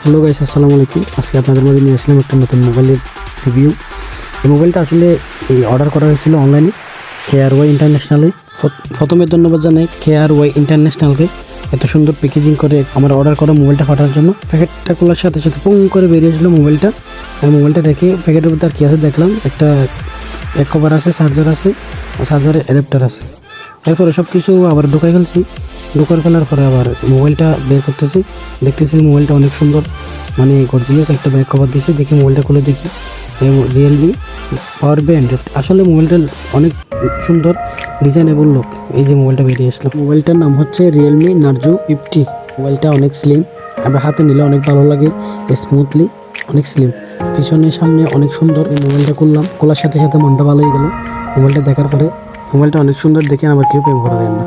Hello guys, আসসালামু আলাইকুম। আজকে আপনাদের মাঝে নিয়ে আসলাম একটা নতুন মোবাইলের রিভিউ। এই মোবাইলটা আসলে অর্ডার করা হয়েছিল অনলাইনে KRY ইন্টারন্যাশনালে। প্রথমে ধন্যবাদ জানাই KRY ইন্টারন্যাশনালকে এত সুন্দর প্যাকেজিং করে আমার অর্ডার করা মোবাইলটা পাঠানোর জন্য। প্যাকেটটা খোলার সাথে সাথে পুং করে বেরিয়েছিল মোবাইলটা। আর মোবাইলটা রেখে প্যাকেটের মধ্যে আর কী আছে দেখলাম, একটা ব্যাক কভার আছে, চার্জার আছে, চার্জারের অ্যাডাপ্টার আছে। এরপরে সব কিছু আবার ঢুকাই ফেলছি। ঢুকার ফেলার পরে আবার মোবাইলটা বের করতেছি, দেখতেছি মোবাইলটা অনেক সুন্দর, মানে গর্জিয়াস একটা ব্যাক কভার দিয়েছে। দেখি মোবাইলটা খুলে দেখি, রিয়েলমি পাওয়ার ব্যান্ড। আসলে মোবাইলটা অনেক সুন্দর, ডিজাইনেবল লুক। এই যে মোবাইলটা বেরিয়ে আসলো, মোবাইলটার নাম হচ্ছে Realme Nargo 50। মোবাইলটা অনেক স্লিম, আবার হাতে নিলে অনেক ভালো লাগে, স্মুথলি, অনেক স্লিম। পিছনে সামনে অনেক সুন্দর। এই মোবাইলটা করলাম, খোলার সাথে সাথে মনটা ভালো হয়ে গেল মোবাইলটা দেখার পরে। মোবাইলটা অনেক সুন্দর দেখে আবার কেউ প্রেম করে দেন না।